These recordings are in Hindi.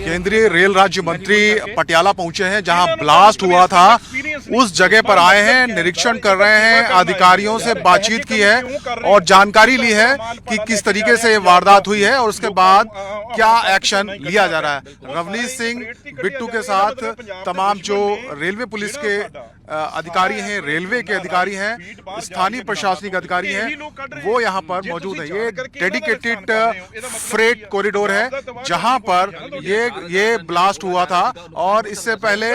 केंद्रीय रेल राज्य मंत्री पटियाला पहुंचे हैं, जहां ब्लास्ट हुआ था उस जगह पर आए हैं, निरीक्षण कर रहे हैं, अधिकारियों से बातचीत की है और जानकारी ली है कि किस तरीके से ये वारदात हुई है और उसके बाद क्या एक्शन लिया जा रहा है। रवनीत सिंह बिट्टू के साथ तमाम जो रेलवे पुलिस के अधिकारी हैं, रेलवे के अधिकारी हैं, स्थानीय प्रशासनिक अधिकारी हैं, वो यहाँ पर मौजूद है। ये डेडिकेटेड फ्रेट कॉरिडोर है जहां पर ये ब्लास्ट हुआ था और इससे पहले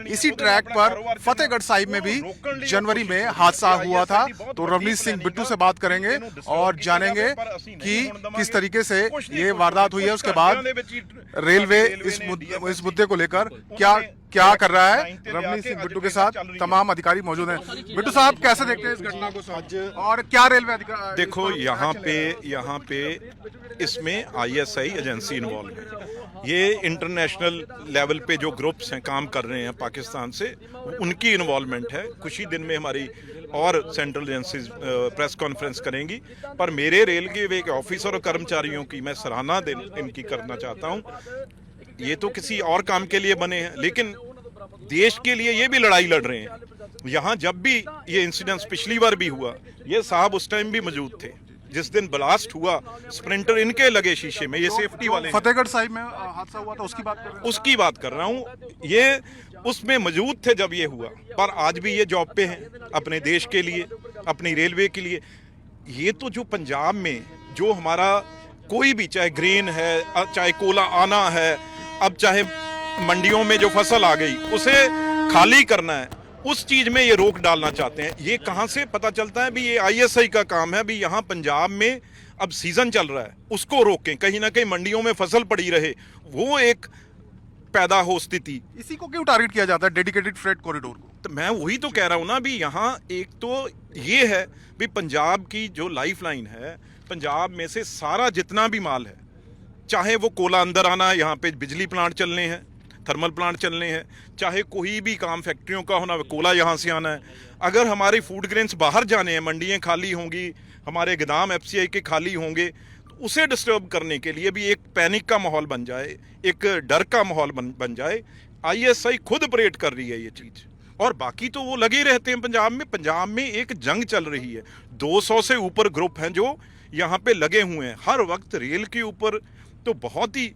इसी ट्रैक पर फतेहगढ़ साहिब में भी जनवरी में हादसा हुआ था। तो रवनीत सिंह बिट्टू से बात करेंगे और जानेंगे कि किस तरीके से ये वारदात हुई है, उसके बाद रेलवे इस मुद्दे को लेकर क्या कर रहा है। रवनीत सिंह बिट्टू के साथ तमाम अधिकारी मौजूद हैं। बिट्टू साहब, कैसे देखते हैं इस घटना को और क्या रेलवे अधिकारी? देखो, यहाँ पे इसमें आईएसआई एजेंसी इन्वॉल्व है। ये इंटरनेशनल लेवल पे जो ग्रुप्स हैं काम कर रहे हैं पाकिस्तान से, उनकी इन्वॉल्वमेंट है। कुछ ही दिन में हमारी और सेंट्रल एजेंसीज प्रेस कॉन्फ्रेंस करेंगी। पर मेरे रेल के एक ऑफिसर और कर्मचारियों की मैं सराहना इनकी करना चाहता हूँ। ये तो किसी और काम के लिए बने हैं, लेकिन देश के लिए ये भी लड़ाई लड़ रहे हैं। यहाँ जब भी ये इंसिडेंस पिछली बार भी हुआ, ये साहब उस टाइम भी मौजूद थे जिस दिन ब्लास्ट हुआ। स्प्रिंटर इनके लगे शीशे में, ये सेफ्टी वाले। फतेहगढ़ साहिब में हादसा हुआ था, उसकी बात कर रहा हूँ। ये उसमें मौजूद थे जब ये हुआ, पर आज भी ये जॉब पे हैं अपने देश के लिए, अपनी रेलवे के लिए। ये तो जो पंजाब में जो हमारा कोई भी, चाहे ग्रेन है, चाहे कोला आना है, अब चाहे मंडियों में जो फसल आ गई उसे खाली करना है, उस चीज में ये रोक डालना चाहते हैं। ये कहां से पता चलता है भी ये आईएसआई का काम है। भी यहाँ पंजाब में अब सीजन चल रहा है, उसको रोकें, कहीं ना कहीं मंडियों में फसल पड़ी रहे, वो एक पैदा हो स्थिति। इसी को क्यों टारगेट किया जाता है, डेडिकेटेड फ्रेट कॉरिडोर को? तो मैं वही तो कह रहा हूं ना, भी यहाँ एक तो ये है भी पंजाब की जो लाइफ लाइन है, पंजाब में से सारा जितना भी माल है, चाहे वो कोला अंदर आना है, यहाँ पे बिजली प्लांट चलने हैं, थर्मल प्लांट चलने हैं, चाहे कोई भी काम फैक्ट्रियों का होना, कोला यहाँ से आना है। अगर हमारे फूड ग्रेन्स बाहर जाने हैं, मंडियाँ खाली होंगी, हमारे गोदाम एफसीआई के खाली होंगे, तो उसे डिस्टर्ब करने के लिए भी एक पैनिक का माहौल बन जाए, एक डर का माहौल बन जाए। आईएसआई खुद ऑपरेट कर रही है ये चीज़, और बाकी तो वो लगे रहते हैं पंजाब में एक जंग चल रही है। 200 से ऊपर ग्रुप हैं जो यहाँ पे लगे हुए हैं हर वक्त रेल के ऊपर। तो बहुत ही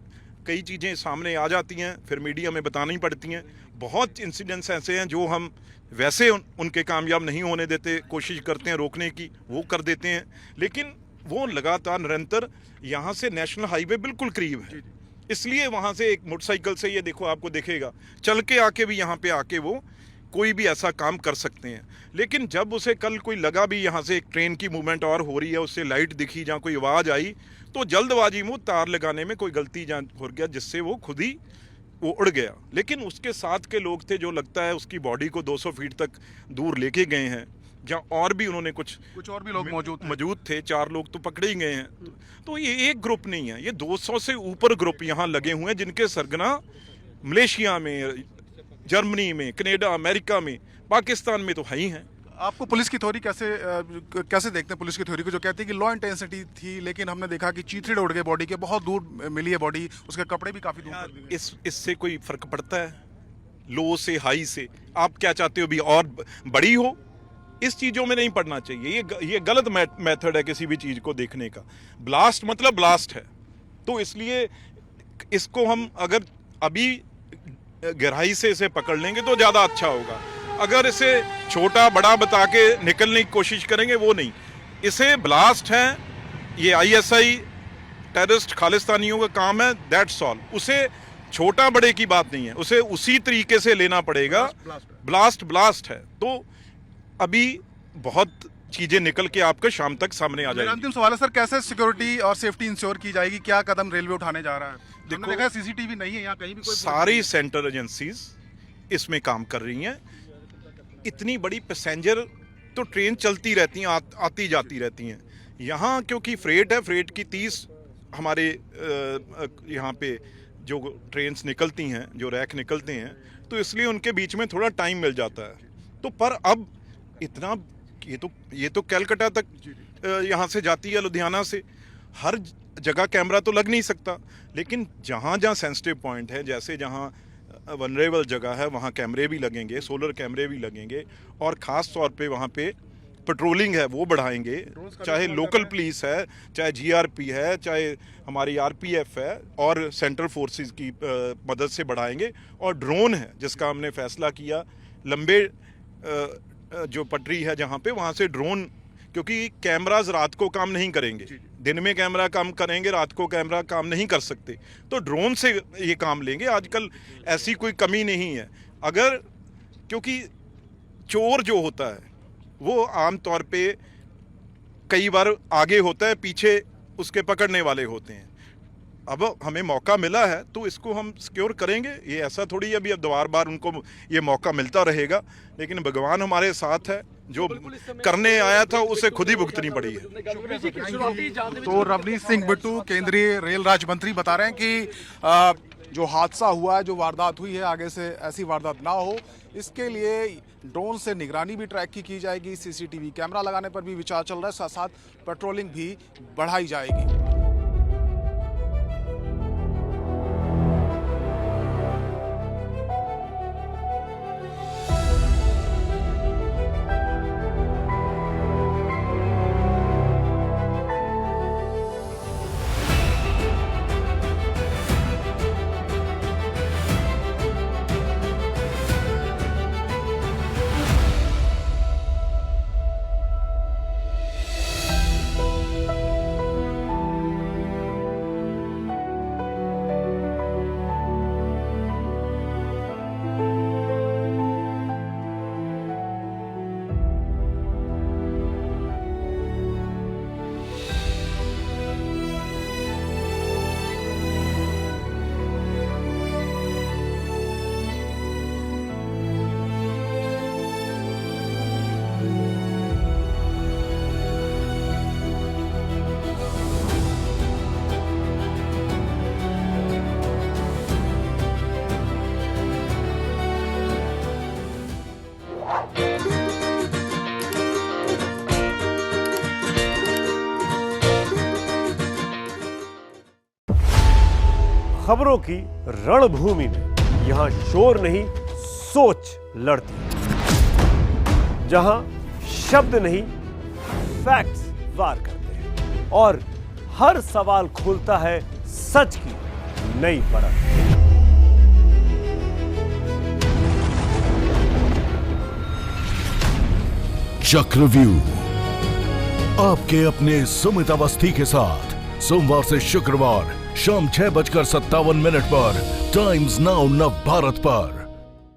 कई चीज़ें सामने आ जाती हैं, फिर मीडिया में बतानी पड़ती हैं। बहुत इंसिडेंट्स ऐसे हैं जो हम वैसे उनके कामयाब नहीं होने देते, कोशिश करते हैं रोकने की, वो कर देते हैं, लेकिन वो लगातार निरंतर। यहाँ से नेशनल हाईवे बिल्कुल करीब है, इसलिए वहाँ से एक मोटरसाइकिल से, ये देखो आपको दिखेगा, चल के आके भी यहाँ पे आके वो कोई भी ऐसा काम कर सकते हैं। लेकिन जब उसे कल कोई लगा भी यहाँ से एक ट्रेन की मूवमेंट और हो रही है, उससे लाइट दिखी, जहाँ कोई आवाज़ आई, तो जल्दबाजी में तार लगाने में कोई गलती हो गया, जिससे वो खुद ही वो उड़ गया। लेकिन उसके साथ के लोग थे जो लगता है उसकी बॉडी को 200 फीट तक दूर लेके गए हैं, जहाँ और भी उन्होंने कुछ और भी लोग मौजूद थे। 4 लोग तो पकड़े ही गए हैं। तो ये एक ग्रुप नहीं है, ये 200 से ऊपर ग्रुप यहाँ लगे हुए हैं, जिनके सरगना मलेशिया में, जर्मनी में, कनाडा, अमेरिका में, पाकिस्तान में तो है ही हैं। आपको पुलिस की थ्योरी कैसे देखते हैं? पुलिस की थ्योरी को जो कहती है कि लो इंटेंसिटी थी, लेकिन हमने देखा कि चीथड़े उड़ गए बॉडी के, बहुत दूर मिली है बॉडी, उसके कपड़े भी काफी दूर। इससे कोई फर्क पड़ता है? लो से हाई से आप क्या चाहते हो भी और बड़ी हो? इस चीजों में नहीं पड़ना चाहिए। ये गलत मेथड है किसी भी चीज को देखने का। ब्लास्ट मतलब ब्लास्ट है, तो इसलिए इसको हम अगर अभी गहराई से इसे पकड़ लेंगे तो ज्यादा अच्छा होगा। अगर इसे छोटा बड़ा बता के निकलने की कोशिश करेंगे, वो नहीं। इसे ब्लास्ट है, ये आईएसआई टेररिस्ट खालिस्तानियों का काम है, दैट्स ऑल। उसे छोटा बड़े की बात नहीं है, उसे उसी तरीके से लेना पड़ेगा। ब्लास्ट है। तो अभी बहुत चीजें निकल के आपको शाम तक सामने आ जाएगी। अंतिम सवाल है सर, कैसे सिक्योरिटी और सेफ्टी इंश्योर की जाएगी? क्या कदम रेलवे उठाने जा रहा है? देखो, देखा सीसीटीवी नहीं है यहाँ कहीं भी, कोई सारी सेंट्रल एजेंसीज इसमें काम कर रही हैं। इतनी बड़ी पैसेंजर तो ट्रेन चलती रहती हैं, आती जाती रहती हैं। यहाँ क्योंकि फ्रेट है, फ्रेट की 30 हमारे यहाँ पे जो ट्रेन्स निकलती हैं, जो रैक निकलते हैं, तो इसलिए उनके बीच में थोड़ा टाइम मिल जाता है। तो पर अब इतना ये तो कलकत्ता तक यहाँ से जाती है, लुधियाना से। हर जगह कैमरा तो लग नहीं सकता, लेकिन जहाँ जहाँ सेंसिटिव पॉइंट है, जैसे जहाँ वनरेबल जगह है वहाँ कैमरे भी लगेंगे, सोलर कैमरे भी लगेंगे, और ख़ास तौर पे वहाँ पे पेट्रोलिंग है वो बढ़ाएंगे। चाहे लोकल पुलिस है, चाहे जीआरपी है, चाहे हमारी आरपीएफ है, और सेंट्रल फोर्सेस की मदद से बढ़ाएंगे। और ड्रोन है जिसका हमने फैसला किया, लंबे जो पटरी है जहाँ पे, वहाँ से ड्रोन, क्योंकि कैमराज रात को काम नहीं करेंगे, दिन में कैमरा काम करेंगे, रात को कैमरा काम नहीं कर सकते, तो ड्रोन से ये काम लेंगे। आजकल ऐसी कोई कमी नहीं है। अगर, क्योंकि चोर जो होता है वो आम तौर पे कई बार आगे होता है, पीछे उसके पकड़ने वाले होते हैं। अब हमें मौका मिला है तो इसको हम सिक्योर करेंगे। ये ऐसा थोड़ी है अभी अब बार बार उनको ये मौका मिलता रहेगा, लेकिन भगवान हमारे साथ है, जो करने आया था उसे खुद ही भुगतनी पड़ी है। तो रवनीत सिंह बिट्टू केंद्रीय रेल राज्य मंत्री बता रहे हैं कि जो हादसा हुआ है, जो वारदात हुई है, आगे से ऐसी वारदात ना हो, इसके लिए ड्रोन से निगरानी भी ट्रैक की जाएगी, सीसीटीवी कैमरा लगाने पर भी विचार चल रहा है, साथ साथ पेट्रोलिंग भी बढ़ाई जाएगी। खबरों की रणभूमि में यहां शोर नहीं, सोच लड़ती है। जहां शब्द नहीं, फैक्ट्स वार करते हैं, और हर सवाल खोलता है सच की नई परत। चक्रव्यूह आपके अपने सुमित अवस्थी के साथ सोमवार से शुक्रवार शाम 6:57 पर टाइम्स नाउ नव भारत पर।